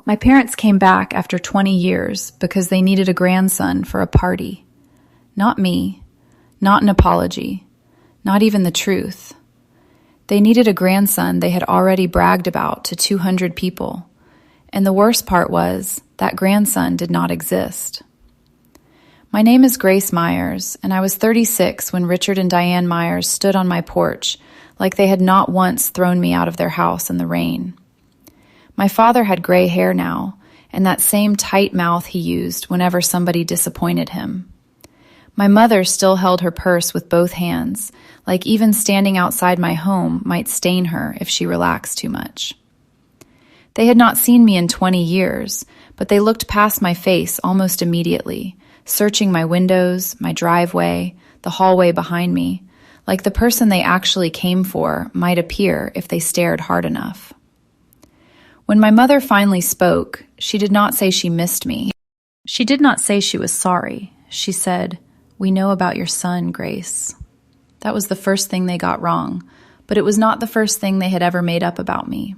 My parents came back after 20 years because they needed a grandson for a party. Not me, not an apology, not even the truth. They needed a grandson they had already bragged about to 200 people, and the worst part was that grandson did not exist. My name is Grace Myers, and I was 36 when Richard and Diane Myers stood on my porch like they had not once thrown me out of their house in the rain. My father had gray hair now, and that same tight mouth he used whenever somebody disappointed him. My mother still held her purse with both hands, like even standing outside my home might stain her if she relaxed too much. They had not seen me in 20 years, but they looked past my face almost immediately, searching my windows, my driveway, the hallway behind me, like the person they actually came for might appear if they stared hard enough. When my mother finally spoke, she did not say she missed me. She did not say she was sorry. She said, "We know about your son, Grace." That was the first thing they got wrong, but it was not the first thing they had ever made up about me.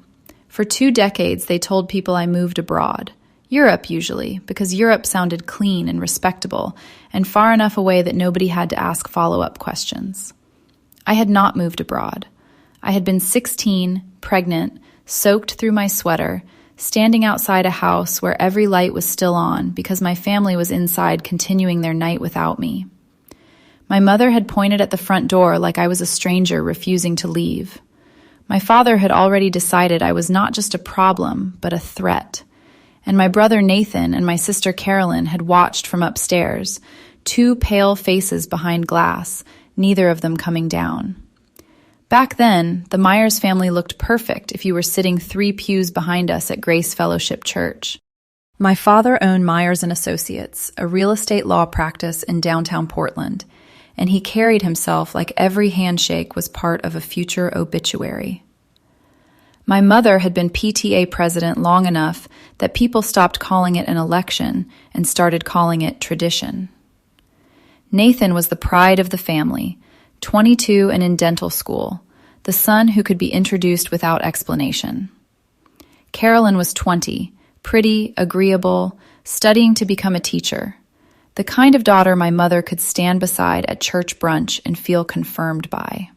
For 2 decades, they told people I moved abroad. Europe, usually, because Europe sounded clean and respectable, and far enough away that nobody had to ask follow-up questions. I had not moved abroad. I had been 16, pregnant, soaked through my sweater, standing outside a house where every light was still on because my family was inside continuing their night without me. My mother had pointed at the front door like I was a stranger refusing to leave. My father had already decided I was not just a problem, but a threat. And my brother Nathan and my sister Carolyn had watched from upstairs, 2 pale faces behind glass, neither of them coming down. Back then, the Myers family looked perfect if you were sitting 3 pews behind us at Grace Fellowship Church. My father owned Myers & Associates, a real estate law practice in downtown Portland, and he carried himself like every handshake was part of a future obituary. My mother had been PTA president long enough that people stopped calling it an election and started calling it tradition. Nathan was the pride of the family, 22 and in dental school, the son who could be introduced without explanation. Carolyn was 20, pretty, agreeable, studying to become a teacher, the kind of daughter my mother could stand beside at church brunch and feel confirmed by.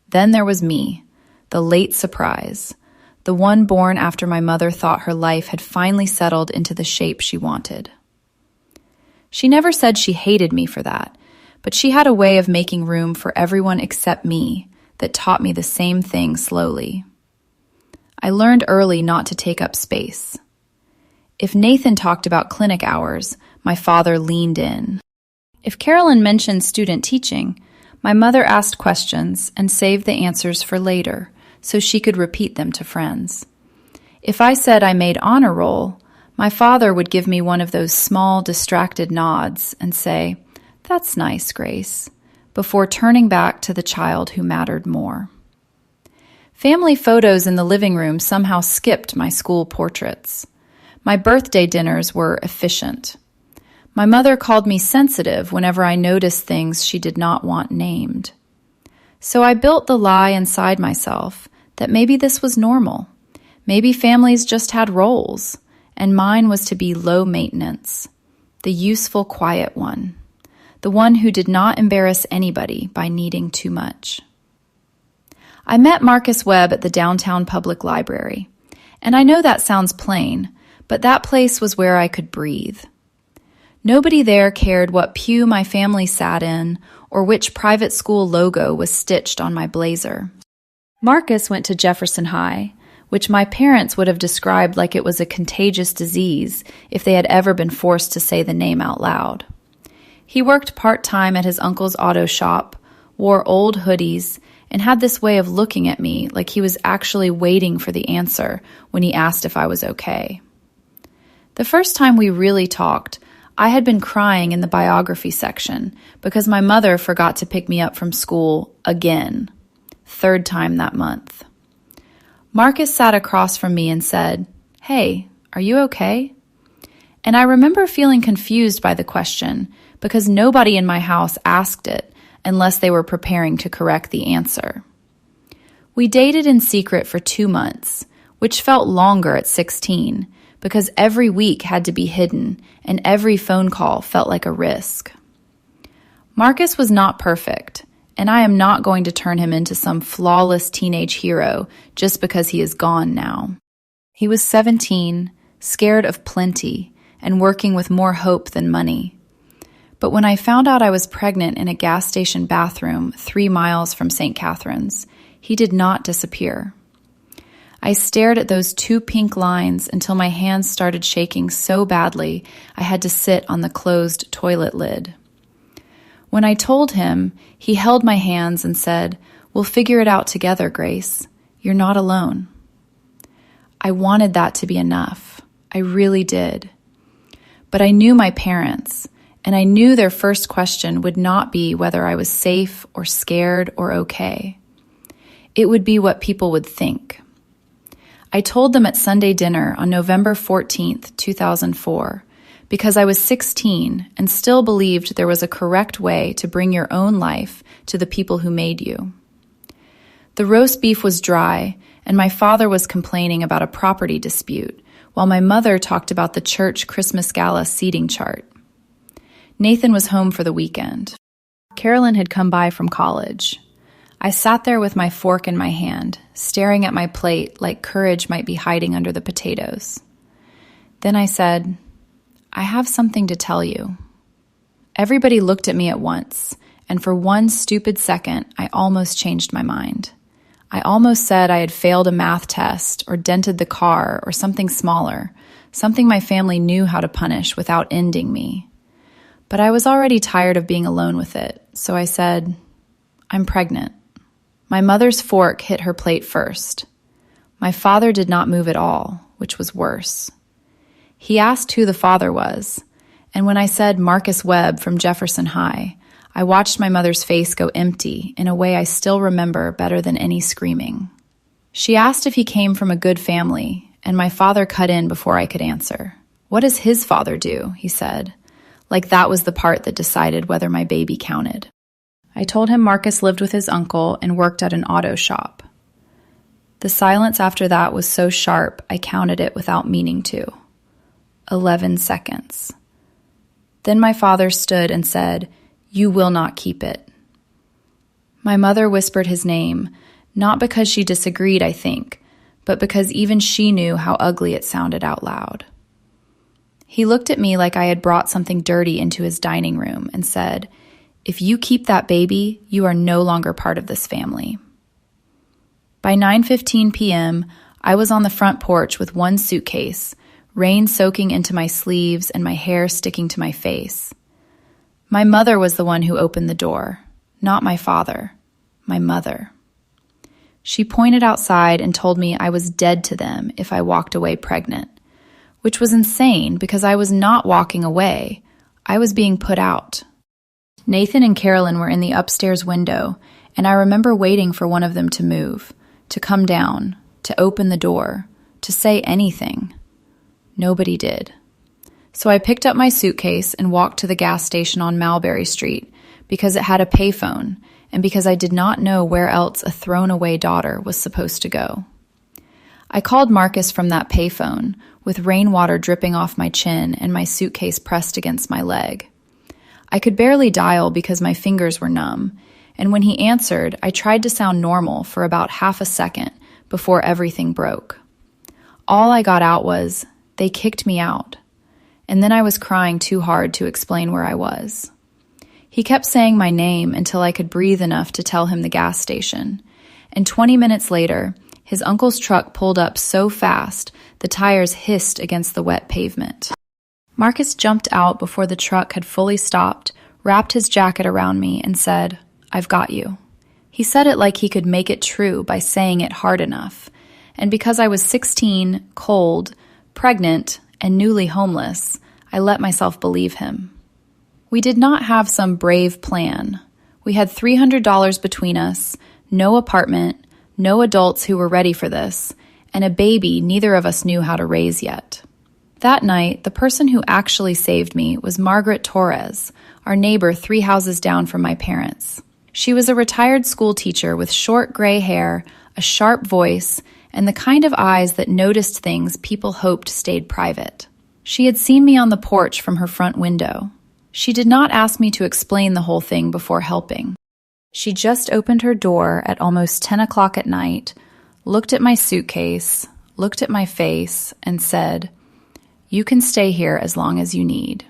Then there was me, the late surprise, the one born after my mother thought her life had finally settled into the shape she wanted. She never said she hated me for that, but she had a way of making room for everyone except me that taught me the same thing slowly. I learned early not to take up space. If Nathan talked about clinic hours, my father leaned in. If Carolyn mentioned student teaching, my mother asked questions and saved the answers for later so she could repeat them to friends. If I said I made honor roll, my father would give me one of those small, distracted nods and say, "That's nice, Grace," before turning back to the child who mattered more. Family photos in the living room somehow skipped my school portraits. My birthday dinners were efficient. My mother called me sensitive whenever I noticed things she did not want named. So I built the lie inside myself that maybe this was normal. Maybe families just had roles, and mine was to be low maintenance, the useful, quiet one, the one who did not embarrass anybody by needing too much. I met Marcus Webb at the downtown public library, and I know that sounds plain, but that place was where I could breathe. Nobody there cared what pew my family sat in or which private school logo was stitched on my blazer. Marcus went to Jefferson High, which my parents would have described like it was a contagious disease if they had ever been forced to say the name out loud. He worked part-time at his uncle's auto shop, wore old hoodies, and had this way of looking at me like he was actually waiting for the answer when he asked if I was okay. The first time we really talked, I had been crying in the biography section because my mother forgot to pick me up from school again, 3rd time that month. Marcus sat across from me and said, "Hey, are you okay?" And I remember feeling confused by the question because nobody in my house asked it unless they were preparing to correct the answer. We dated in secret for 2 months, which felt longer at 16, because every week had to be hidden and every phone call felt like a risk. Marcus was not perfect, and I am not going to turn him into some flawless teenage hero just because he is gone now. He was 17, scared of plenty, and working with more hope than money. But when I found out I was pregnant in a gas station bathroom 3 miles from St. Catharines, he did not disappear. I stared at those 2 pink lines until my hands started shaking so badly I had to sit on the closed toilet lid. When I told him, he held my hands and said, "We'll figure it out together, Grace. You're not alone." I wanted that to be enough. I really did. But I knew my parents, and I knew their first question would not be whether I was safe or scared or okay. It would be what people would think. I told them at Sunday dinner on November 14th, 2004, because I was 16 and still believed there was a correct way to bring your own life to the people who made you. The roast beef was dry, and my father was complaining about a property dispute, while my mother talked about the church Christmas gala seating chart. Nathan was home for the weekend. Carolyn had come by from college. I sat there with my fork in my hand, staring at my plate like courage might be hiding under the potatoes. Then I said, "I have something to tell you." Everybody looked at me at once, and for one stupid second, I almost changed my mind. I almost said I had failed a math test or dented the car or something smaller, something my family knew how to punish without ending me. But I was already tired of being alone with it, so I said, "I'm pregnant." My mother's fork hit her plate first. My father did not move at all, which was worse. He asked who the father was, and when I said Marcus Webb from Jefferson High, I watched my mother's face go empty in a way I still remember better than any screaming. She asked if he came from a good family, and my father cut in before I could answer. "What does his father do?" he said, like that was the part that decided whether my baby counted. I told him Marcus lived with his uncle and worked at an auto shop. The silence after that was so sharp I counted it without meaning to. 11 seconds. Then my father stood and said, "You will not keep it." My mother whispered his name, not because she disagreed, I think, but because even she knew how ugly it sounded out loud. He looked at me like I had brought something dirty into his dining room and said, "If you keep that baby, you are no longer part of this family." By 9:15 p.m., I was on the front porch with one suitcase, rain soaking into my sleeves and my hair sticking to my face. My mother was the one who opened the door, not my father, my mother. She pointed outside and told me I was dead to them if I walked away pregnant, which was insane because I was not walking away. I was being put out. Nathan and Carolyn were in the upstairs window, and I remember waiting for one of them to move, to come down, to open the door, to say anything. Nobody did. So I picked up my suitcase and walked to the gas station on Mulberry Street because it had a payphone and because I did not know where else a thrown-away daughter was supposed to go. I called Marcus from that payphone with rainwater dripping off my chin and my suitcase pressed against my leg. I could barely dial because my fingers were numb, and when he answered, I tried to sound normal for about half a second before everything broke. All I got out was, "They kicked me out," and then I was crying too hard to explain where I was. He kept saying my name until I could breathe enough to tell him the gas station, and 20 minutes later, his uncle's truck pulled up so fast the tires hissed against the wet pavement. Marcus jumped out before the truck had fully stopped, wrapped his jacket around me, and said, "I've got you." He said it like he could make it true by saying it hard enough, and because I was 16, cold, pregnant, and newly homeless, I let myself believe him. We did not have some brave plan. We had $300 between us, no apartment, no adults who were ready for this, and a baby neither of us knew how to raise yet. That night, the person who actually saved me was Margaret Torres, our neighbor 3 houses down from my parents. She was a retired school teacher with short gray hair, a sharp voice, and the kind of eyes that noticed things people hoped stayed private. She had seen me on the porch from her front window. She did not ask me to explain the whole thing before helping. She just opened her door at almost 10 o'clock at night, looked at my suitcase, looked at my face, and said, "You can stay here as long as you need."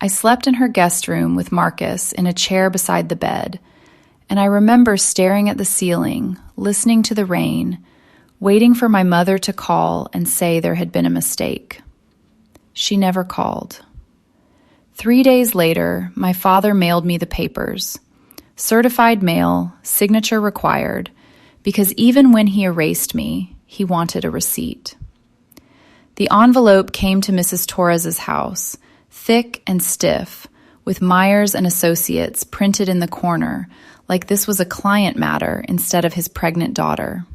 I slept in her guest room with Marcus in a chair beside the bed, and I remember staring at the ceiling, listening to the rain, waiting for my mother to call and say there had been a mistake. She never called. 3 days later, my father mailed me the papers. Certified mail, signature required, because even when he erased me, he wanted a receipt. The envelope came to Mrs. Torres's house, thick and stiff, with Myers and Associates printed in the corner, like this was a client matter instead of his pregnant daughter.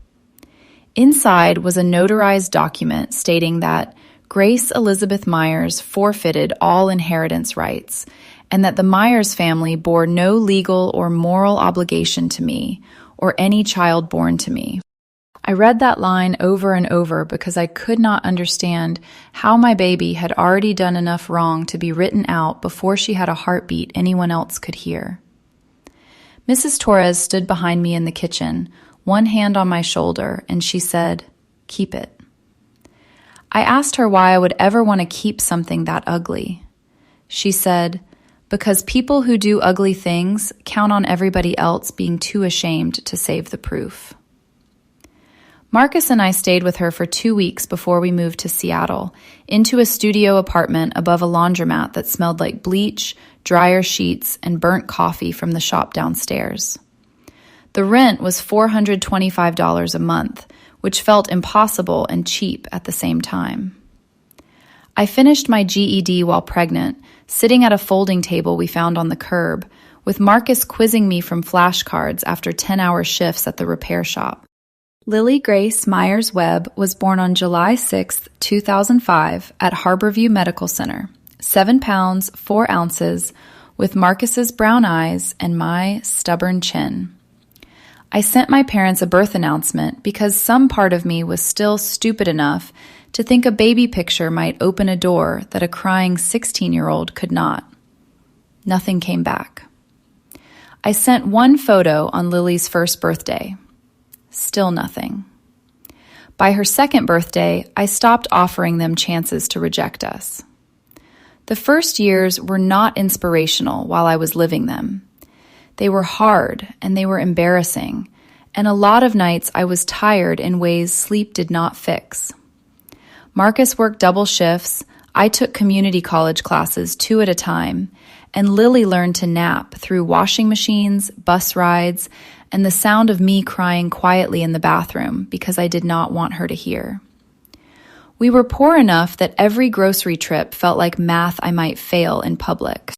Inside was a notarized document stating that Grace Elizabeth Myers forfeited all inheritance rights, and that the Myers family bore no legal or moral obligation to me, or any child born to me. I read that line over and over because I could not understand how my baby had already done enough wrong to be written out before she had a heartbeat anyone else could hear. Mrs. Torres stood behind me in the kitchen, one hand on my shoulder, and she said, "Keep it." I asked her why I would ever want to keep something that ugly. She said, "Because people who do ugly things count on everybody else being too ashamed to save the proof." Marcus and I stayed with her for 2 weeks before we moved to Seattle, into a studio apartment above a laundromat that smelled like bleach, dryer sheets, and burnt coffee from the shop downstairs. The rent was $425 a month, which felt impossible and cheap at the same time. I finished my GED while pregnant, sitting at a folding table we found on the curb, with Marcus quizzing me from flashcards after 10-hour shifts at the repair shop. Lily Grace Myers Webb was born on July 6, 2005, at Harborview Medical Center, 7 pounds, 4 ounces, with Marcus's brown eyes and my stubborn chin. I sent my parents a birth announcement because some part of me was still stupid enough to think a baby picture might open a door that a crying 16-year-old could not. Nothing came back. I sent one photo on Lily's first birthday. Still nothing. By her second birthday, I stopped offering them chances to reject us. The first years were not inspirational while I was living them. They were hard and they were embarrassing, and a lot of nights I was tired in ways sleep did not fix. Marcus worked double shifts, I took community college classes 2 at a time, and Lily learned to nap through washing machines, bus rides, and the sound of me crying quietly in the bathroom because I did not want her to hear. We were poor enough that every grocery trip felt like math I might fail in public.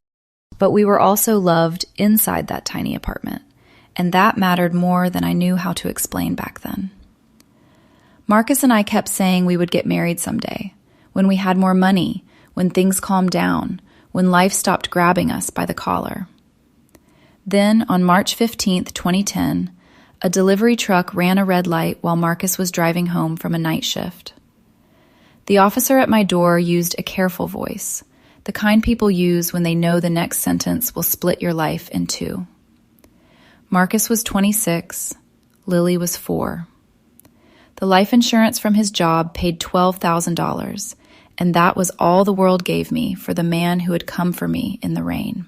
But we were also loved inside that tiny apartment, and that mattered more than I knew how to explain back then. Marcus and I kept saying we would get married someday, when we had more money, when things calmed down, when life stopped grabbing us by the collar. Then, on March 15, 2010, a delivery truck ran a red light while Marcus was driving home from a night shift. The officer at my door used a careful voice, the kind people use when they know the next sentence will split your life in two. Marcus was 26, Lily was 4. The life insurance from his job paid $12,000, and that was all the world gave me for the man who had come for me in the rain.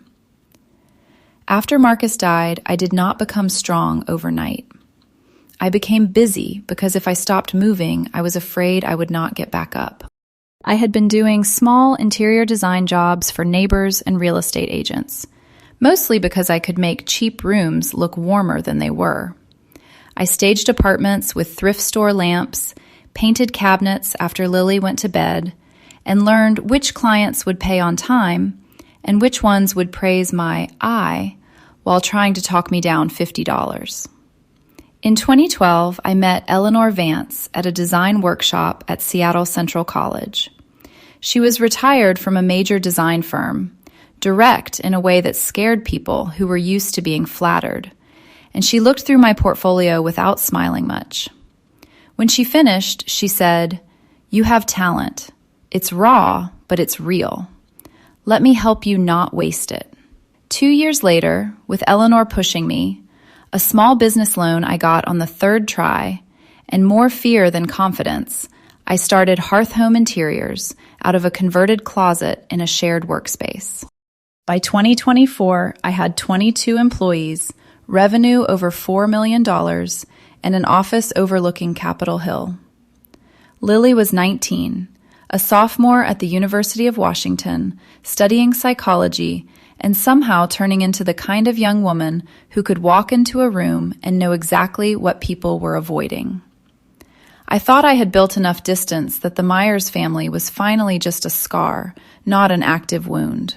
After Marcus died, I did not become strong overnight. I became busy because if I stopped moving, I was afraid I would not get back up. I had been doing small interior design jobs for neighbors and real estate agents, mostly because I could make cheap rooms look warmer than they were. I staged apartments with thrift store lamps, painted cabinets after Lily went to bed, and learned which clients would pay on time and which ones would praise my eye while trying to talk me down $50. In 2012, I met Eleanor Vance at a design workshop at Seattle Central College. She was retired from a major design firm, direct in a way that scared people who were used to being flattered, and she looked through my portfolio without smiling much. When she finished, she said, "You have talent. It's raw, but it's real. Let me help you not waste it." 2 years later, with Eleanor pushing me, a small business loan I got on the third try, and more fear than confidence, I started Hearth Home Interiors out of a converted closet in a shared workspace. By 2024, I had 22 employees, revenue over $4 million, and an office overlooking Capitol Hill. Lily was 19, a sophomore at the University of Washington, studying psychology, and somehow turning into the kind of young woman who could walk into a room and know exactly what people were avoiding. I thought I had built enough distance that the Myers family was finally just a scar, not an active wound.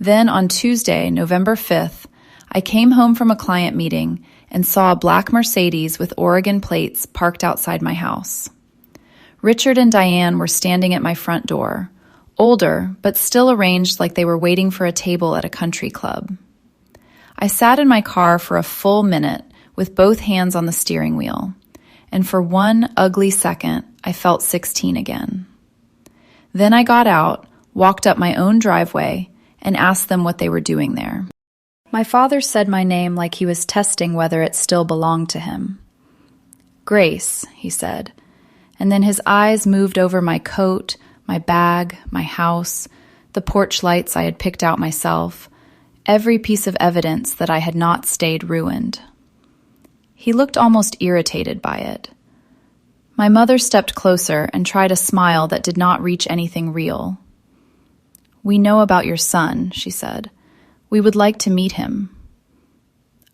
Then on Tuesday, November 5th, I came home from a client meeting and saw a black Mercedes with Oregon plates parked outside my house. Richard and Diane were standing at my front door, older, but still arranged like they were waiting for a table at a country club. I sat in my car for a full minute with both hands on the steering wheel, and for one ugly second, I felt 16 again. Then I got out, walked up my own driveway, and asked them what they were doing there. My father said my name like he was testing whether it still belonged to him. "Grace," he said, and then his eyes moved over my coat, my bag, my house, the porch lights I had picked out myself, every piece of evidence that I had not stayed ruined. He looked almost irritated by it. My mother stepped closer and tried a smile that did not reach anything real. "We know about your son," she said. "We would like to meet him."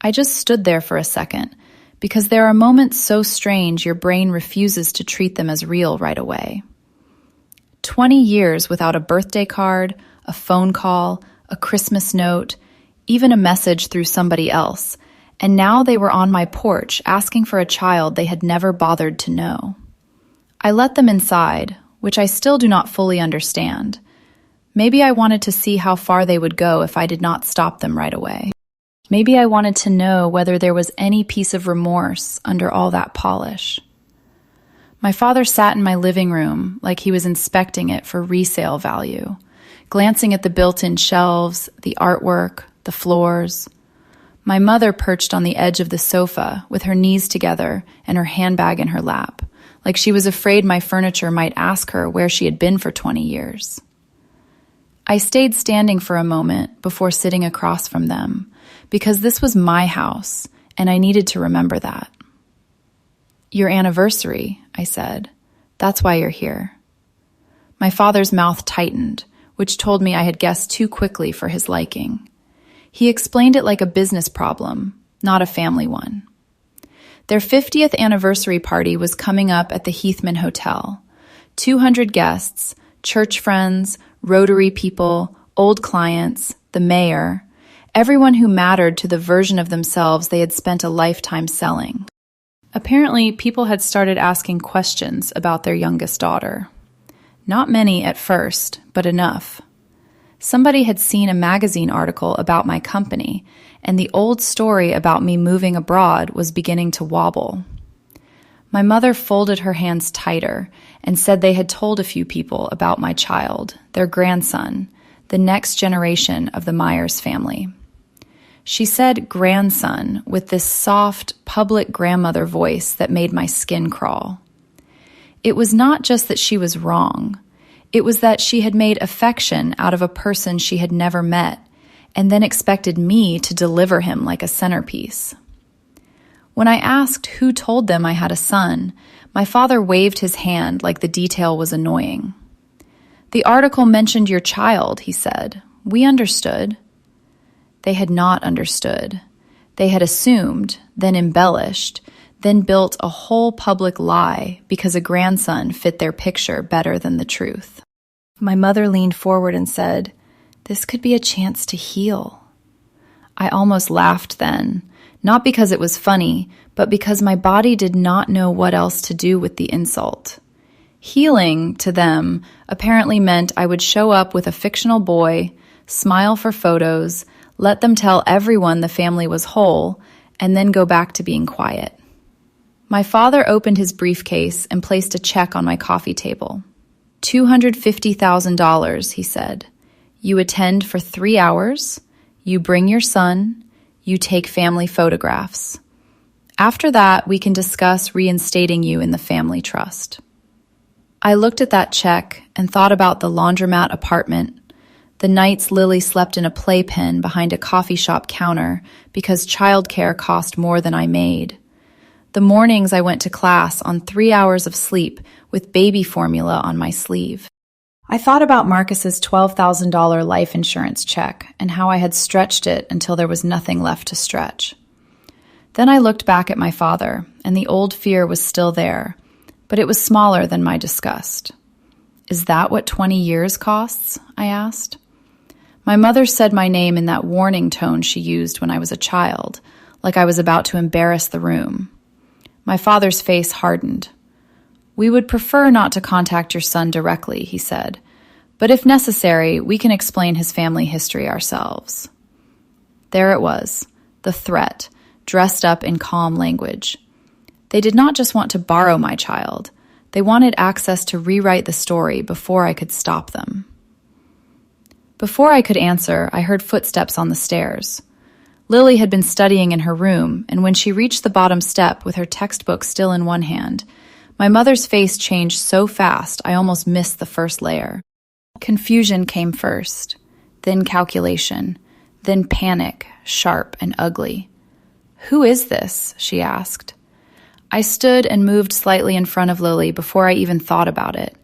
I just stood there for a second, because there are moments so strange your brain refuses to treat them as real right away. 20 years without a birthday card, a phone call, a Christmas note, even a message through somebody else, and now they were on my porch asking for a child they had never bothered to know. I let them inside, which I still do not fully understand. Maybe I wanted to see how far they would go if I did not stop them right away. Maybe I wanted to know whether there was any piece of remorse under all that polish. My father sat in my living room like he was inspecting it for resale value, glancing at the built-in shelves, the artwork, the floors. My mother perched on the edge of the sofa with her knees together and her handbag in her lap, like she was afraid my furniture might ask her where she had been for 20 years. I stayed standing for a moment before sitting across from them, because this was my house, and I needed to remember that. "Your anniversary," I said. "That's why you're here." My father's mouth tightened, which told me I had guessed too quickly for his liking. He explained it like a business problem, not a family one. Their 50th anniversary party was coming up at the Heathman Hotel. 200 guests, church friends, Rotary people, old clients, the mayor, everyone who mattered to the version of themselves they had spent a lifetime selling. Apparently, people had started asking questions about their youngest daughter. Not many at first, but enough. Somebody had seen a magazine article about my company, and the old story about me moving abroad was beginning to wobble. My mother folded her hands tighter and said they had told a few people about my child, their grandson, the next generation of the Myers family. She said grandson with this soft, public grandmother voice that made my skin crawl. It was not just that she was wrong. It was that she had made affection out of a person she had never met and then expected me to deliver him like a centerpiece. When I asked who told them I had a son, my father waved his hand like the detail was annoying. "The article mentioned your child," he said. "We understood." They had not understood. They had assumed, then embellished, then built a whole public lie because a grandson fit their picture better than the truth. My mother leaned forward and said, "This could be a chance to heal." I almost laughed then, not because it was funny, but because my body did not know what else to do with the insult. Healing, to them, apparently meant I would show up with a fictional boy, smile for photos, let them tell everyone the family was whole, and then go back to being quiet. My father opened his briefcase and placed a check on my coffee table. $250,000, he said. You attend for 3 hours, you bring your son, you take family photographs. After that, we can discuss reinstating you in the family trust. I looked at that check and thought about the laundromat apartment, the nights Lily slept in a playpen behind a coffee shop counter because childcare cost more than I made. The mornings I went to class on 3 hours of sleep with baby formula on my sleeve. I thought about Marcus's $12,000 life insurance check and how I had stretched it until there was nothing left to stretch. Then I looked back at my father, and the old fear was still there, but it was smaller than my disgust. Is that what 20 years costs? I asked. My mother said my name in that warning tone she used when I was a child, like I was about to embarrass the room. My father's face hardened. We would prefer not to contact your son directly, he said, but if necessary, we can explain his family history ourselves. There it was, the threat, dressed up in calm language. They did not just want to borrow my child. They wanted access to rewrite the story before I could stop them. Before I could answer, I heard footsteps on the stairs. Lily had been studying in her room, and when she reached the bottom step with her textbook still in one hand, my mother's face changed so fast I almost missed the first layer. Confusion came first, then calculation, then panic, sharp and ugly. "Who is this?" she asked. I stood and moved slightly in front of Lily before I even thought about it.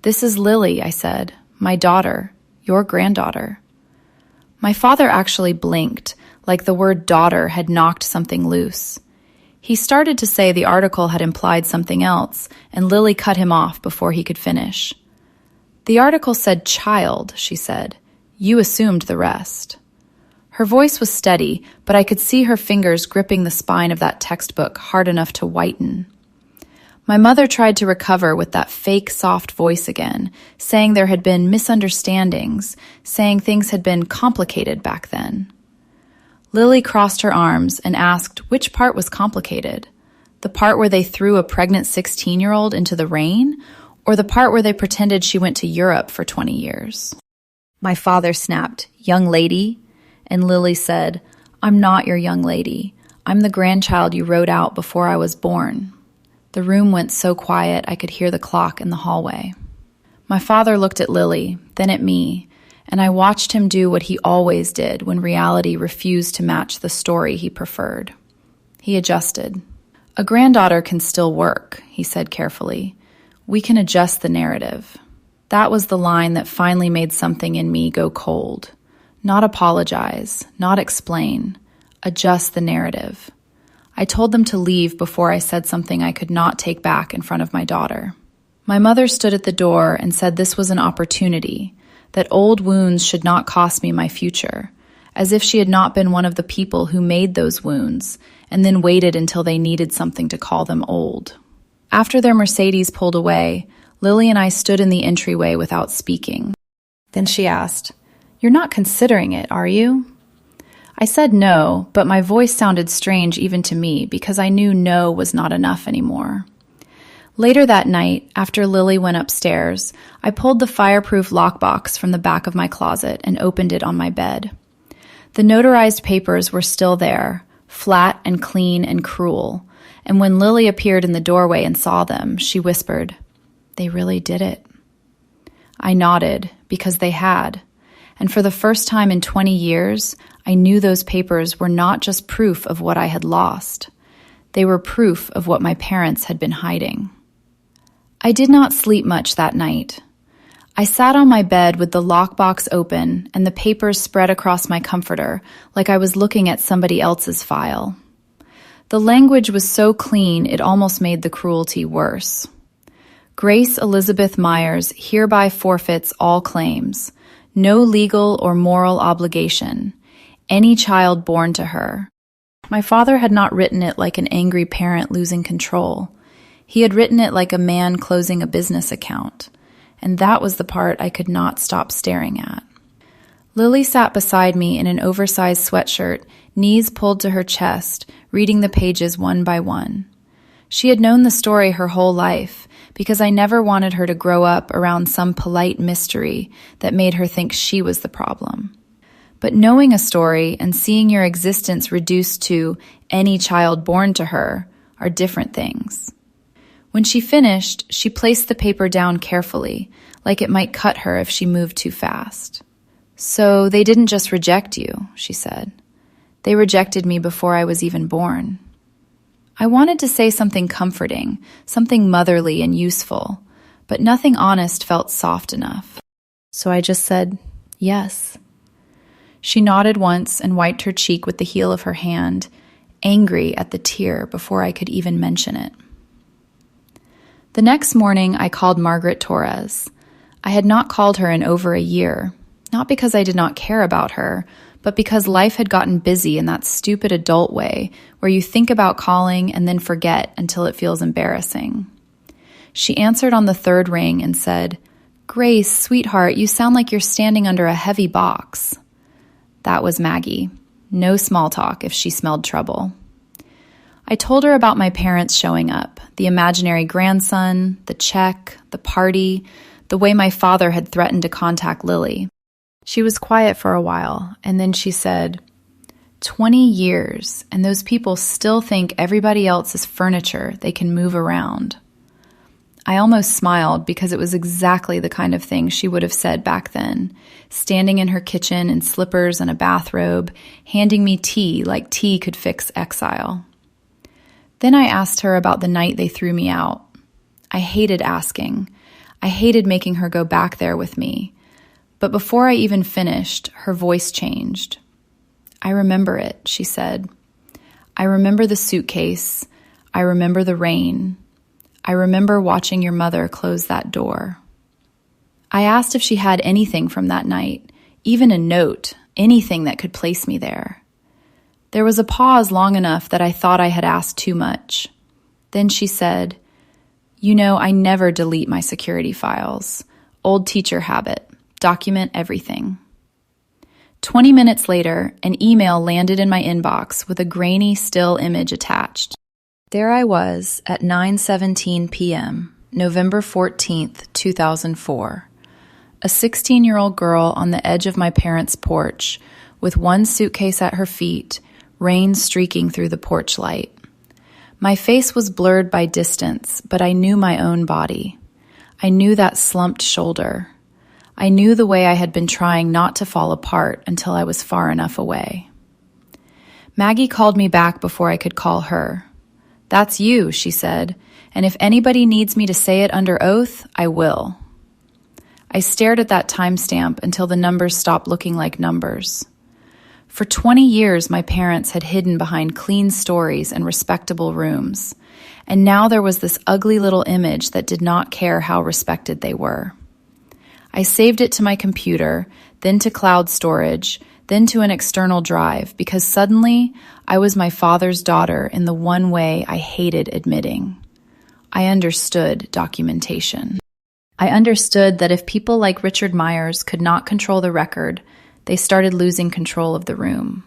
"This is Lily," I said, "my daughter, your granddaughter." My father actually blinked, like the word daughter had knocked something loose. He started to say the article had implied something else, and Lily cut him off before he could finish. "The article said child," she said. "You assumed the rest." Her voice was steady, but I could see her fingers gripping the spine of that textbook hard enough to whiten. My mother tried to recover with that fake soft voice again, saying there had been misunderstandings, saying things had been complicated back then. Lily crossed her arms and asked which part was complicated. The part where they threw a pregnant 16-year-old into the rain, or the part where they pretended she went to Europe for 20 years? My father snapped, "Young lady?" And Lily said, "I'm not your young lady. I'm the grandchild you wrote out before I was born." The room went so quiet I could hear the clock in the hallway. My father looked at Lily, then at me, and I watched him do what he always did when reality refused to match the story he preferred. He adjusted. "A granddaughter can still work," he said carefully. "We can adjust the narrative." That was the line that finally made something in me go cold. Not apologize, not explain, adjust the narrative. I told them to leave before I said something I could not take back in front of my daughter. My mother stood at the door and said this was an opportunity, that old wounds should not cost me my future, as if she had not been one of the people who made those wounds and then waited until they needed something to call them old. After their Mercedes pulled away, Lily and I stood in the entryway without speaking. Then she asked, "You're not considering it, are you?" I said no, but my voice sounded strange even to me because I knew no was not enough anymore. Later that night, after Lily went upstairs, I pulled the fireproof lockbox from the back of my closet and opened it on my bed. The notarized papers were still there, flat and clean and cruel, and when Lily appeared in the doorway and saw them, she whispered, "They really did it." I nodded, because they had, and for the first time in 20 years, I knew those papers were not just proof of what I had lost. They were proof of what my parents had been hiding. I did not sleep much that night. I sat on my bed with the lockbox open and the papers spread across my comforter like I was looking at somebody else's file. The language was so clean it almost made the cruelty worse. Grace Elizabeth Myers hereby forfeits all claims, no legal or moral obligation, any child born to her. My father had not written it like an angry parent losing control. He had written it like a man closing a business account, and that was the part I could not stop staring at. Lily sat beside me in an oversized sweatshirt, knees pulled to her chest, reading the pages one by one. She had known the story her whole life because I never wanted her to grow up around some polite mystery that made her think she was the problem. But knowing a story and seeing your existence reduced to any child born to her are different things. When she finished, she placed the paper down carefully, like it might cut her if she moved too fast. "So they didn't just reject you," she said. "They rejected me before I was even born." I wanted to say something comforting, something motherly and useful, but nothing honest felt soft enough. So I just said, "Yes." She nodded once and wiped her cheek with the heel of her hand, angry at the tear before I could even mention it. The next morning, I called Margaret Torres. I had not called her in over a year, not because I did not care about her, but because life had gotten busy in that stupid adult way where you think about calling and then forget until it feels embarrassing. She answered on the third ring and said, "Grace, sweetheart, you sound like you're standing under a heavy box." That was Maggie. No small talk if she smelled trouble. I told her about my parents showing up, the imaginary grandson, the check, the party, the way my father had threatened to contact Lily. She was quiet for a while, and then she said, 20 years, and those people still think everybody else is furniture they can move around. I almost smiled because it was exactly the kind of thing she would have said back then, standing in her kitchen in slippers and a bathrobe, handing me tea like tea could fix exile. Then I asked her about the night they threw me out. I hated asking. I hated making her go back there with me. But before I even finished, her voice changed. "I remember it," she said. "I remember the suitcase. I remember the rain. I remember watching your mother close that door." I asked if she had anything from that night, even a note, anything that could place me there. There was a pause long enough that I thought I had asked too much. Then she said, "You know, I never delete my security files. Old teacher habit. Document everything." 20 minutes later, an email landed in my inbox with a grainy still image attached. There I was at 9:17 p.m., November 14th, 2004. A 16-year-old girl on the edge of my parents' porch with one suitcase at her feet, rain streaking through the porch light. My face was blurred by distance, but I knew my own body. I knew that slumped shoulder. I knew the way I had been trying not to fall apart until I was far enough away. Maggie called me back before I could call her. "That's you," she said, "and if anybody needs me to say it under oath, I will." I stared at that timestamp until the numbers stopped looking like numbers. For 20 years, my parents had hidden behind clean stories and respectable rooms, and now there was this ugly little image that did not care how respected they were. I saved it to my computer, then to cloud storage, then to an external drive, because suddenly I was my father's daughter in the one way I hated admitting. I understood documentation. I understood that if people like Richard Myers could not control the record, they started losing control of the room.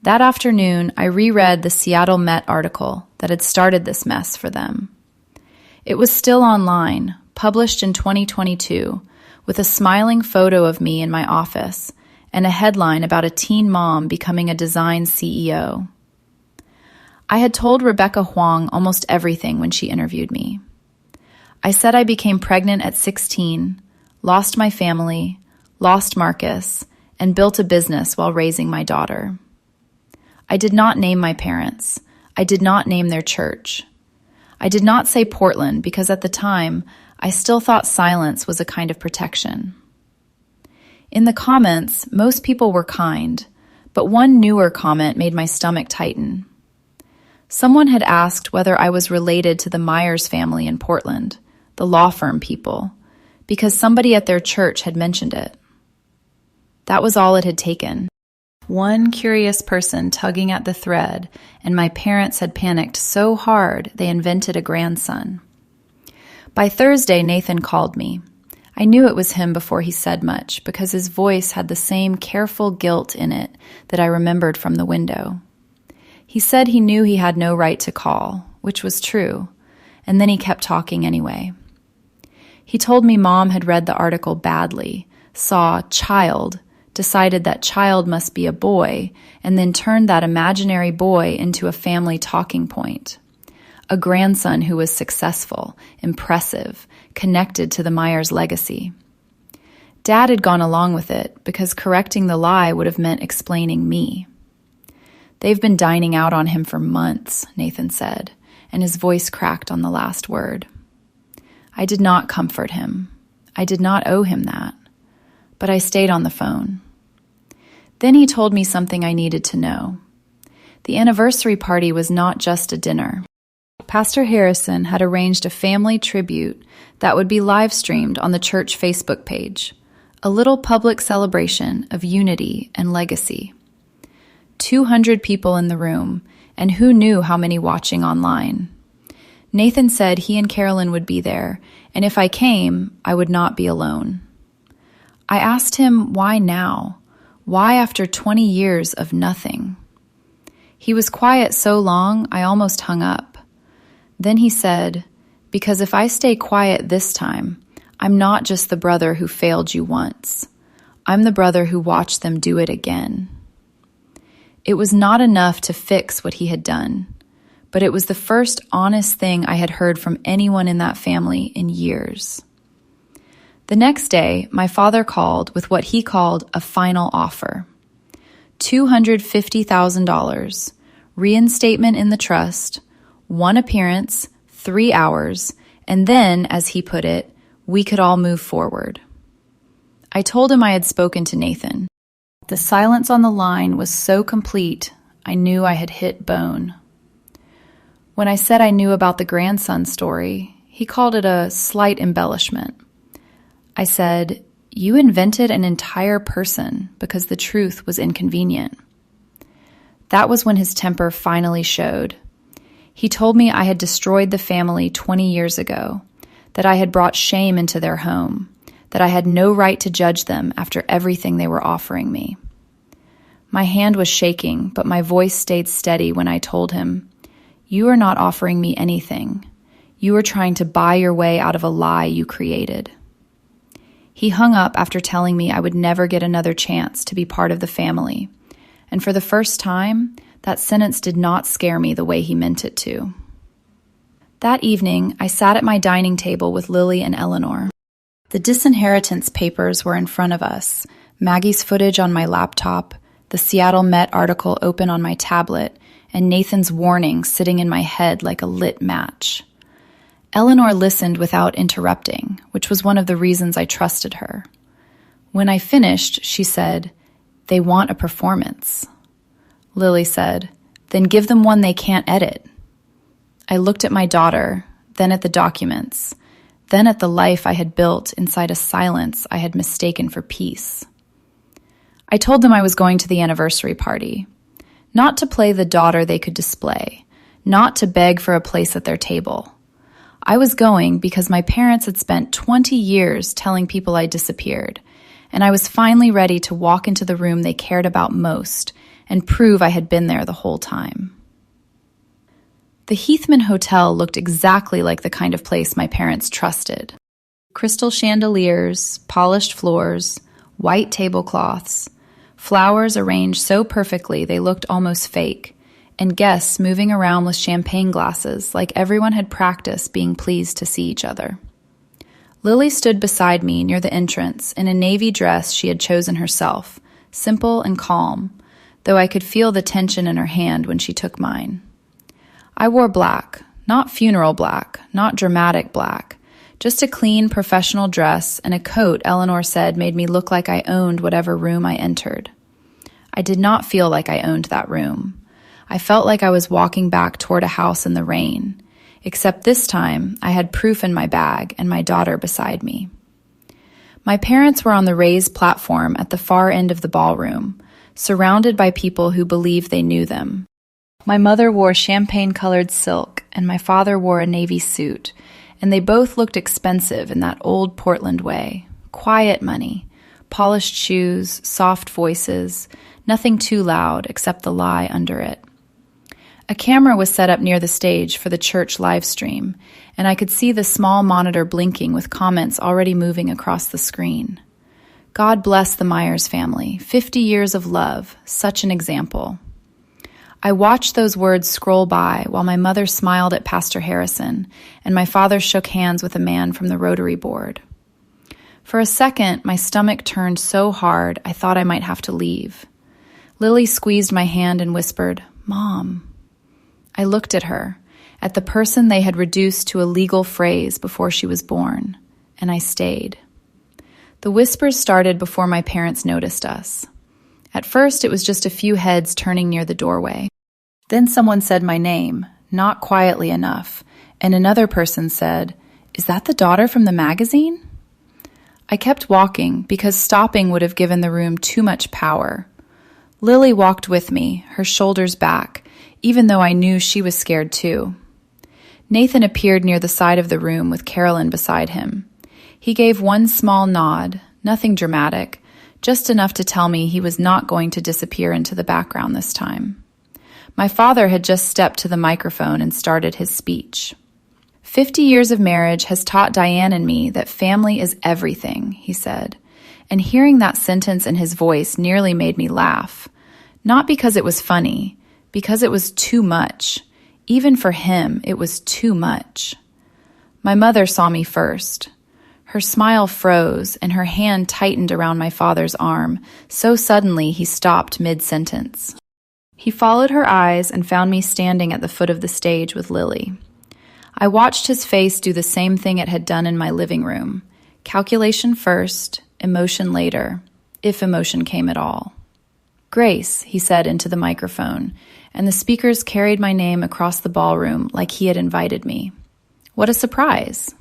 That afternoon, I reread the Seattle Met article that had started this mess for them. It was still online, published in 2022, with a smiling photo of me in my office and a headline about a teen mom becoming a design CEO. I had told Rebecca Huang almost everything when she interviewed me. I said I became pregnant at 16, lost my family, lost Marcus, and built a business while raising my daughter. I did not name my parents. I did not name their church. I did not say Portland because at the time, I still thought silence was a kind of protection. In the comments, most people were kind, but one newer comment made my stomach tighten. Someone had asked whether I was related to the Myers family in Portland, the law firm people, because somebody at their church had mentioned it. That was all it had taken. One curious person tugging at the thread, and my parents had panicked so hard they invented a grandson. By Thursday, Nathan called me. I knew it was him before he said much, because his voice had the same careful guilt in it that I remembered from the window. He said he knew he had no right to call, which was true, and then he kept talking anyway. He told me Mom had read the article badly, saw child, decided that child must be a boy, and then turned that imaginary boy into a family talking point. A grandson who was successful, impressive, connected to the Myers legacy. Dad had gone along with it because correcting the lie would have meant explaining me. They've been dining out on him for months, Nathan said, and his voice cracked on the last word. I did not comfort him. I did not owe him that. But I stayed on the phone. Then he told me something I needed to know. The anniversary party was not just a dinner. Pastor Harrison had arranged a family tribute that would be live-streamed on the church Facebook page, a little public celebration of unity and legacy. 200 people in the room, and who knew how many watching online. Nathan said he and Carolyn would be there, and if I came, I would not be alone. I asked him why now? Why after 20 years of nothing? He was quiet so long, I almost hung up. Then he said, because if I stay quiet this time, I'm not just the brother who failed you once. I'm the brother who watched them do it again. It was not enough to fix what he had done, but it was the first honest thing I had heard from anyone in that family in years. The next day, my father called with what he called a final offer. $250,000, reinstatement in the trust, 1 appearance, 3 hours, and then, as he put it, we could all move forward. I told him I had spoken to Nathan. The silence on the line was so complete, I knew I had hit bone. When I said I knew about the grandson story, he called it a slight embellishment. I said, you invented an entire person because the truth was inconvenient. That was when his temper finally showed. He told me I had destroyed the family 20 years ago, that I had brought shame into their home, that I had no right to judge them after everything they were offering me. My hand was shaking, but my voice stayed steady when I told him, you are not offering me anything. You are trying to buy your way out of a lie you created. He hung up after telling me I would never get another chance to be part of the family, and for the first time, that sentence did not scare me the way he meant it to. That evening, I sat at my dining table with Lily and Eleanor. The disinheritance papers were in front of us, Maggie's footage on my laptop, the Seattle Met article open on my tablet, and Nathan's warning sitting in my head like a lit match. Eleanor listened without interrupting, which was one of the reasons I trusted her. When I finished, she said, they want a performance. Lily said, then give them one they can't edit. I looked at my daughter, then at the documents, then at the life I had built inside a silence I had mistaken for peace. I told them I was going to the anniversary party, not to play the daughter they could display, not to beg for a place at their table. I was going because my parents had spent 20 years telling people I disappeared, and I was finally ready to walk into the room they cared about most and prove I had been there the whole time. The Heathman Hotel looked exactly like the kind of place my parents trusted. Crystal chandeliers, polished floors, white tablecloths, flowers arranged so perfectly they looked almost fake, and guests moving around with champagne glasses like everyone had practiced being pleased to see each other. Lily stood beside me near the entrance in a navy dress she had chosen herself, simple and calm, though I could feel the tension in her hand when she took mine. I wore black, not funeral black, not dramatic black, just a clean professional dress and a coat Eleanor said made me look like I owned whatever room I entered. I did not feel like I owned that room. I felt like I was walking back toward a house in the rain, except this time I had proof in my bag and my daughter beside me. My parents were on the raised platform at the far end of the ballroom, surrounded by people who believed they knew them. My mother wore champagne-colored silk, and my father wore a navy suit, and they both looked expensive in that old Portland way. Quiet money, polished shoes, soft voices, nothing too loud except the lie under it. A camera was set up near the stage for the church live stream, and I could see the small monitor blinking with comments already moving across the screen. God bless the Myers family. 50 years of love. Such an example. I watched those words scroll by while my mother smiled at Pastor Harrison and my father shook hands with a man from the Rotary Board. For a second, my stomach turned so hard I thought I might have to leave. Lily squeezed my hand and whispered, "Mom." I looked at her, at the person they had reduced to a legal phrase before she was born, and I stayed. The whispers started before my parents noticed us. At first, it was just a few heads turning near the doorway. Then someone said my name, not quietly enough, and another person said, "Is that the daughter from the magazine?" I kept walking because stopping would have given the room too much power. Lily walked with me, her shoulders back, even though I knew she was scared too. Nathan appeared near the side of the room with Carolyn beside him. He gave one small nod, nothing dramatic, just enough to tell me he was not going to disappear into the background this time. My father had just stepped to the microphone and started his speech. 50 years of marriage has taught Diane and me that family is everything, he said, and hearing that sentence in his voice nearly made me laugh. Not because it was funny, because it was too much. Even for him, it was too much. My mother saw me first. Her smile froze, and her hand tightened around my father's arm, so suddenly he stopped mid-sentence. He followed her eyes and found me standing at the foot of the stage with Lily. I watched his face do the same thing it had done in my living room. Calculation first, emotion later, if emotion came at all. "Grace," he said into the microphone, and the speakers carried my name across the ballroom like he had invited me. What a surprise!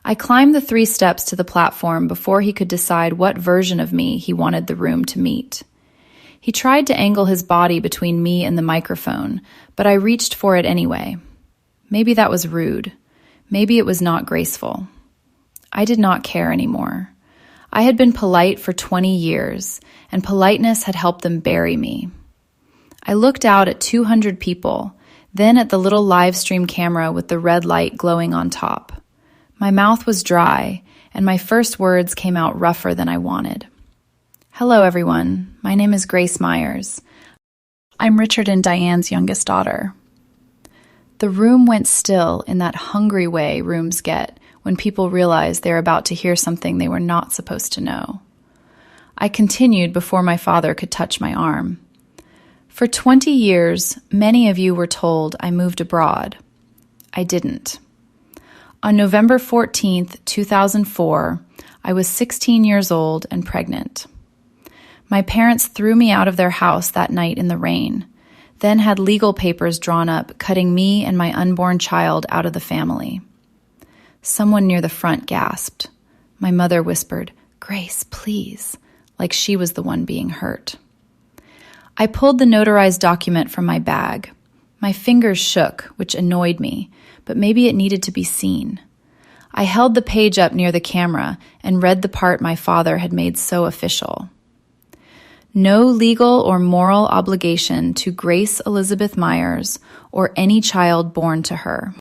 I climbed the 3 steps to the platform before he could decide what version of me he wanted the room to meet. He tried to angle his body between me and the microphone, but I reached for it anyway. Maybe that was rude. Maybe it was not graceful. I did not care anymore. I had been polite for 20 years, and politeness had helped them bury me. I looked out at 200 people, then at the little live stream camera with the red light glowing on top. My mouth was dry, and my first words came out rougher than I wanted. "Hello, everyone. My name is Grace Myers. I'm Richard and Diane's youngest daughter." The room went still in that hungry way rooms get when people realize they're about to hear something they were not supposed to know. I continued before my father could touch my arm. "For 20 years, many of you were told I moved abroad. I didn't. On November 14th, 2004, I was 16 years old and pregnant. My parents threw me out of their house that night in the rain, then had legal papers drawn up cutting me and my unborn child out of the family. Someone near the front gasped. My mother whispered, "Grace, please," like she was the one being hurt. I pulled the notarized document from my bag. My fingers shook, which annoyed me, but maybe it needed to be seen. I held the page up near the camera and read the part my father had made so official. "No legal or moral obligation to Grace Elizabeth Myers or any child born to her."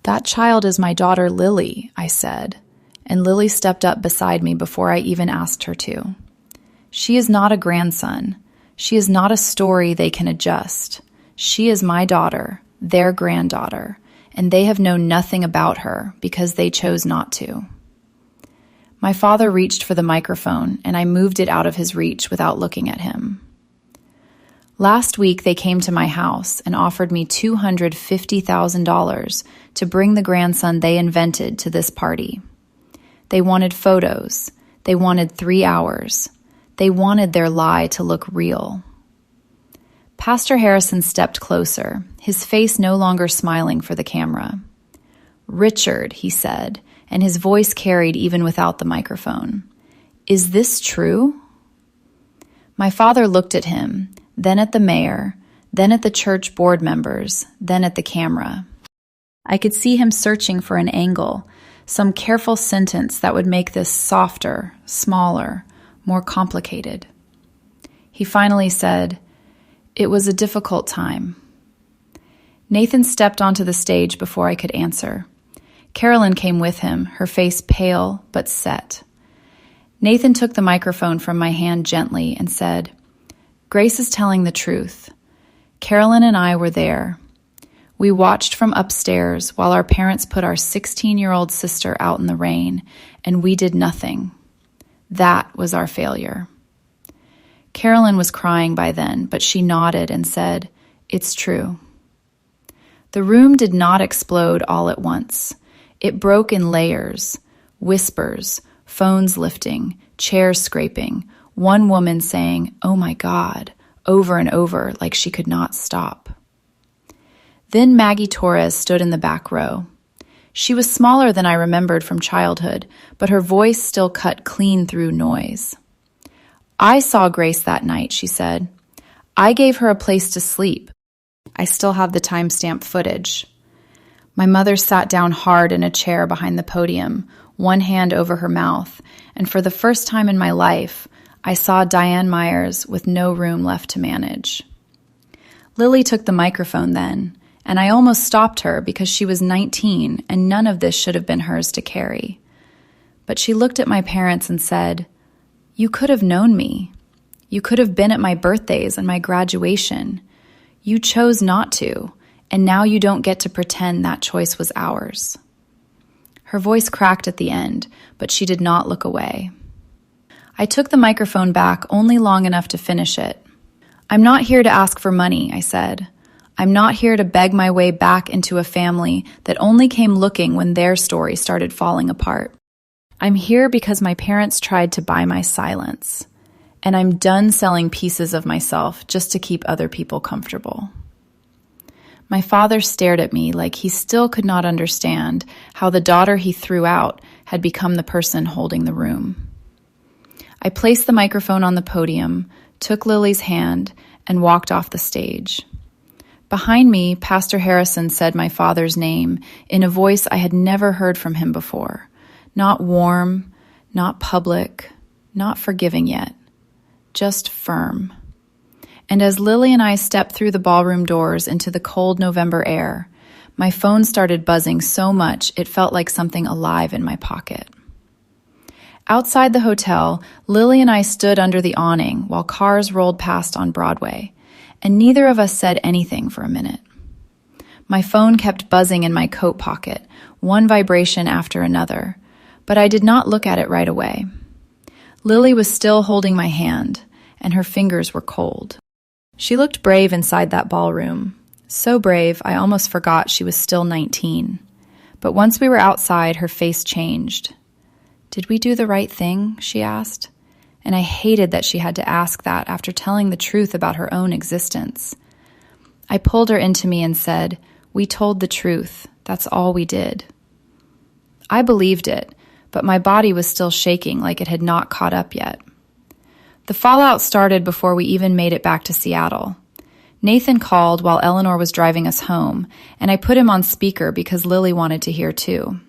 "That child is my daughter Lily," I said, and Lily stepped up beside me before I even asked her to. "She is not a grandson. She is not a story they can adjust. She is my daughter, their granddaughter, and they have known nothing about her because they chose not to." My father reached for the microphone, and I moved it out of his reach without looking at him. "Last week, they came to my house and offered me $250,000 to bring the grandson they invented to this party. They wanted photos. They wanted 3 hours. They wanted their lie to look real." Pastor Harrison stepped closer, his face no longer smiling for the camera. "Richard," he said, and his voice carried even without the microphone. "Is this true?" My father looked at him, then at the mayor, then at the church board members, then at the camera. I could see him searching for an angle, some careful sentence that would make this softer, smaller, more complicated. He finally said, "It was a difficult time." Nathan stepped onto the stage before I could answer. Carolyn came with him, her face pale but set. Nathan took the microphone from my hand gently and said, "Grace is telling the truth. Carolyn and I were there. We watched from upstairs while our parents put our 16-year-old sister out in the rain, and we did nothing. That was our failure." Carolyn was crying by then, but she nodded and said, "It's true." The room did not explode all at once. It broke in layers, whispers, phones lifting, chairs scraping, one woman saying, "Oh my God," over and over like she could not stop. Then Maggie Torres stood in the back row. She was smaller than I remembered from childhood, but her voice still cut clean through noise. "I saw Grace that night," she said. "I gave her a place to sleep. I still have the timestamp footage." My mother sat down hard in a chair behind the podium, one hand over her mouth, and for the first time in my life, I saw Diane Myers with no room left to manage. Lily took the microphone then, and I almost stopped her because she was 19 and none of this should have been hers to carry. But she looked at my parents and said, "You could have known me. You could have been at my birthdays and my graduation. You chose not to, and now you don't get to pretend that choice was ours." Her voice cracked at the end, but she did not look away. I took the microphone back only long enough to finish it. "I'm not here to ask for money," I said. "I'm not here to beg my way back into a family that only came looking when their story started falling apart. I'm here because my parents tried to buy my silence, and I'm done selling pieces of myself just to keep other people comfortable." My father stared at me like he still could not understand how the daughter he threw out had become the person holding the room. I placed the microphone on the podium, took Lily's hand, and walked off the stage. Behind me, Pastor Harrison said my father's name in a voice I had never heard from him before. Not warm, not public, not forgiving yet, just firm. And as Lily and I stepped through the ballroom doors into the cold November air, my phone started buzzing so much it felt like something alive in my pocket. Outside the hotel, Lily and I stood under the awning while cars rolled past on Broadway, and neither of us said anything for a minute. My phone kept buzzing in my coat pocket, one vibration after another, but I did not look at it right away. Lily was still holding my hand, and her fingers were cold. She looked brave inside that ballroom, so brave I almost forgot she was still 19. But once we were outside, her face changed. "Did we do the right thing?" she asked. And I hated that she had to ask that after telling the truth about her own existence. I pulled her into me and said, "We told the truth. That's all we did." I believed it, but my body was still shaking like it had not caught up yet. The fallout started before we even made it back to Seattle. Nathan called while Eleanor was driving us home, and I put him on speaker because Lily wanted to hear too.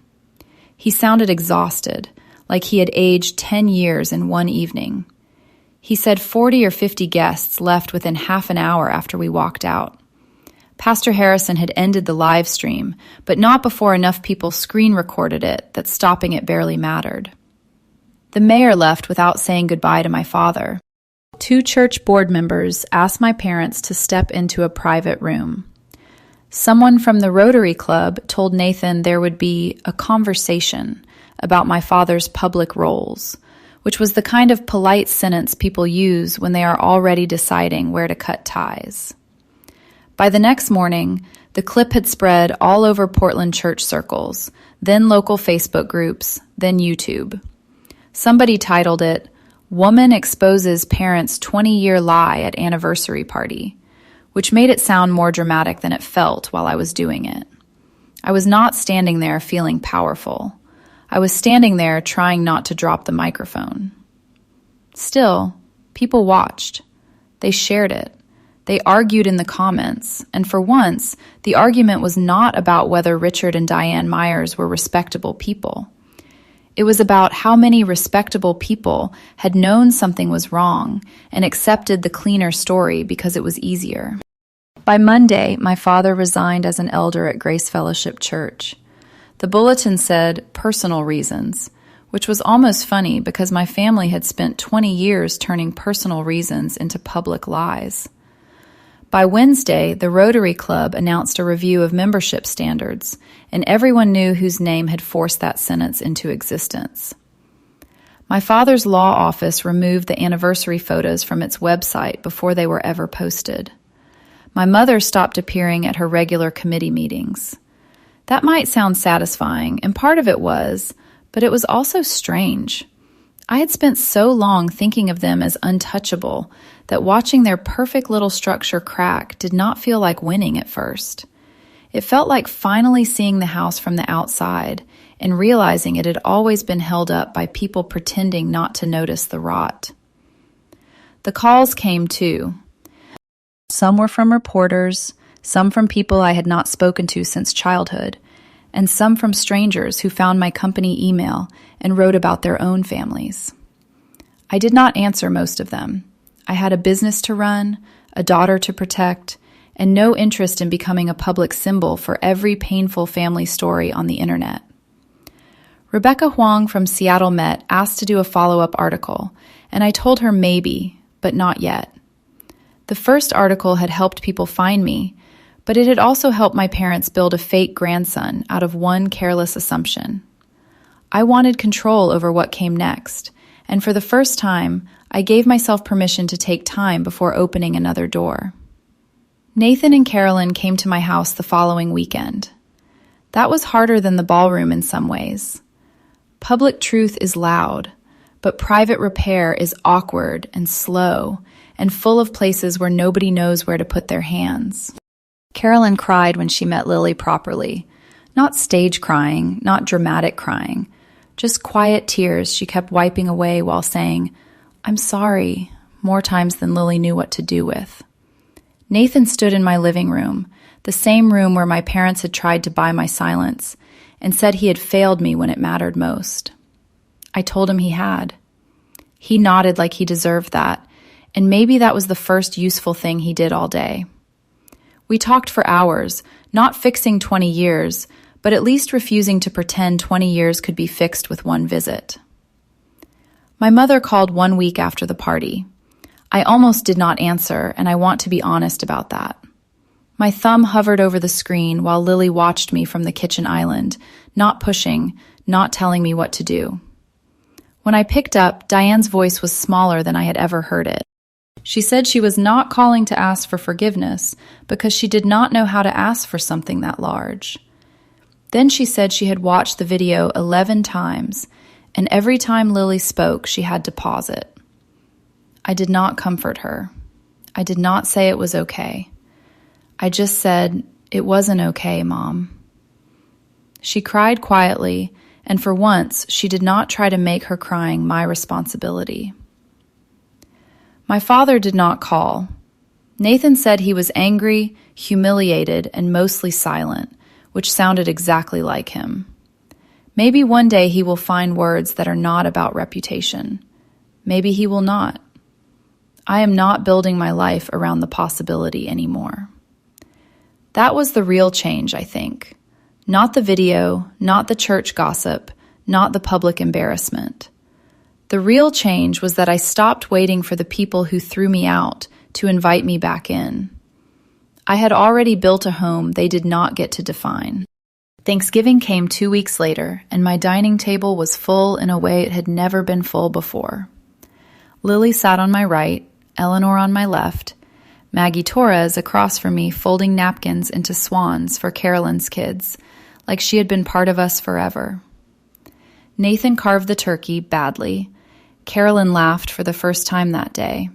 He sounded exhausted, like he had aged 10 years in one evening. He said 40 or 50 guests left within half an hour after we walked out. Pastor Harrison had ended the live stream, but not before enough people screen recorded it that stopping it barely mattered. The mayor left without saying goodbye to my father. 2 church board members asked my parents to step into a private room. Someone from the Rotary Club told Nathan there would be a conversation about my father's public roles, which was the kind of polite sentence people use when they are already deciding where to cut ties. By the next morning, the clip had spread all over Portland church circles, then local Facebook groups, then YouTube. Somebody titled it, "Woman Exposes Parents' 20-Year Lie at Anniversary Party," which made it sound more dramatic than it felt while I was doing it. I was not standing there feeling powerful. I was standing there trying not to drop the microphone. Still, people watched. They shared it. They argued in the comments, and for once, the argument was not about whether Richard and Diane Myers were respectable people. It was about how many respectable people had known something was wrong and accepted the cleaner story because it was easier. By Monday, my father resigned as an elder at Grace Fellowship Church. The bulletin said, "personal reasons," which was almost funny because my family had spent 20 years turning personal reasons into public lies. By Wednesday, the Rotary Club announced a review of membership standards, and everyone knew whose name had forced that sentence into existence. My father's law office removed the anniversary photos from its website before they were ever posted. My mother stopped appearing at her regular committee meetings. That might sound satisfying, and part of it was, but it was also strange. I had spent so long thinking of them as untouchable that watching their perfect little structure crack did not feel like winning at first. It felt like finally seeing the house from the outside and realizing it had always been held up by people pretending not to notice the rot. The calls came too. Some were from reporters, some from people I had not spoken to since childhood, and some from strangers who found my company email and wrote about their own families. I did not answer most of them. I had a business to run, a daughter to protect, and no interest in becoming a public symbol for every painful family story on the internet. Rebecca Huang from Seattle Met asked to do a follow-up article, and I told her maybe, but not yet. The first article had helped people find me, but it had also helped my parents build a fake grandson out of one careless assumption. I wanted control over what came next, and for the first time, I gave myself permission to take time before opening another door. Nathan and Carolyn came to my house the following weekend. That was harder than the ballroom in some ways. Public truth is loud, but private repair is awkward and slow and full of places where nobody knows where to put their hands. Carolyn cried when she met Lily properly. Not stage crying, not dramatic crying, just quiet tears she kept wiping away while saying, "I'm sorry," more times than Lily knew what to do with. Nathan stood in my living room, the same room where my parents had tried to buy my silence, and said he had failed me when it mattered most. I told him he had. He nodded like he deserved that, and maybe that was the first useful thing he did all day. We talked for hours, not fixing 20 years, but at least refusing to pretend 20 years could be fixed with one visit. My mother called 1 week after the party. I almost did not answer, and I want to be honest about that. My thumb hovered over the screen while Lily watched me from the kitchen island, not pushing, not telling me what to do. When I picked up, Diane's voice was smaller than I had ever heard it. She said she was not calling to ask for forgiveness because she did not know how to ask for something that large. Then she said she had watched the video 11 times, and every time Lily spoke, she had to pause it. I did not comfort her. I did not say it was okay. I just said, "It wasn't okay, Mom." She cried quietly, and for once, she did not try to make her crying my responsibility. My father did not call. Nathan said he was angry, humiliated, and mostly silent, which sounded exactly like him. Maybe one day he will find words that are not about reputation. Maybe he will not. I am not building my life around the possibility anymore. That was the real change, I think. Not the video, not the church gossip, not the public embarrassment. The real change was that I stopped waiting for the people who threw me out to invite me back in. I had already built a home they did not get to define. Thanksgiving came 2 weeks later, and my dining table was full in a way it had never been full before. Lily sat on my right, Eleanor on my left, Maggie Torres across from me folding napkins into swans for Carolyn's kids, like she had been part of us forever. Nathan carved the turkey badly. Carolyn laughed for the first time that day,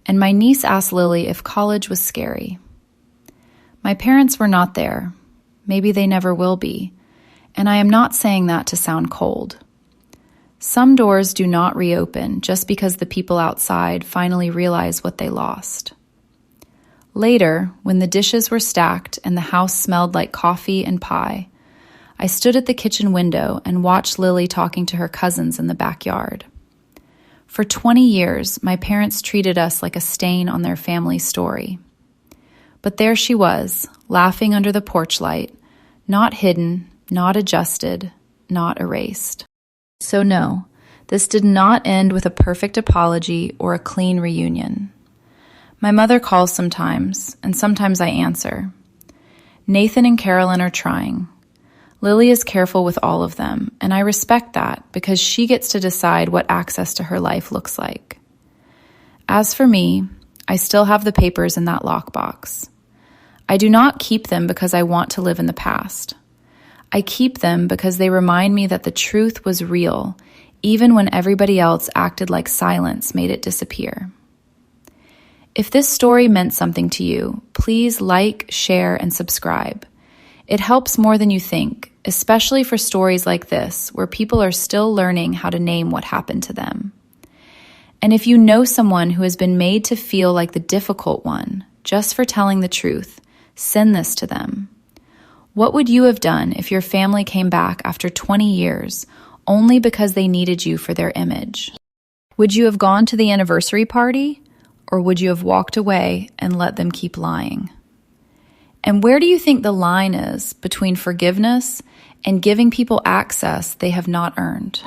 and my niece asked Lily if college was scary. My parents were not there. Maybe they never will be, and I am not saying that to sound cold. Some doors do not reopen just because the people outside finally realize what they lost. Later, when the dishes were stacked and the house smelled like coffee and pie, I stood at the kitchen window and watched Lily talking to her cousins in the backyard. For 20 years, my parents treated us like a stain on their family story. But there she was, laughing under the porch light, not hidden, not adjusted, not erased. So no, this did not end with a perfect apology or a clean reunion. My mother calls sometimes, and sometimes I answer. Nathan and Carolyn are trying. Lily is careful with all of them, and I respect that because she gets to decide what access to her life looks like. As for me, I still have the papers in that lockbox. I do not keep them because I want to live in the past. I keep them because they remind me that the truth was real, even when everybody else acted like silence made it disappear. If this story meant something to you, please like, share, and subscribe. It helps more than you think, especially for stories like this, where people are still learning how to name what happened to them. And if you know someone who has been made to feel like the difficult one, just for telling the truth, send this to them. What would you have done if your family came back after 20 years only because they needed you for their image? Would you have gone to the anniversary party, or would you have walked away and let them keep lying? And where do you think the line is between forgiveness and giving people access they have not earned?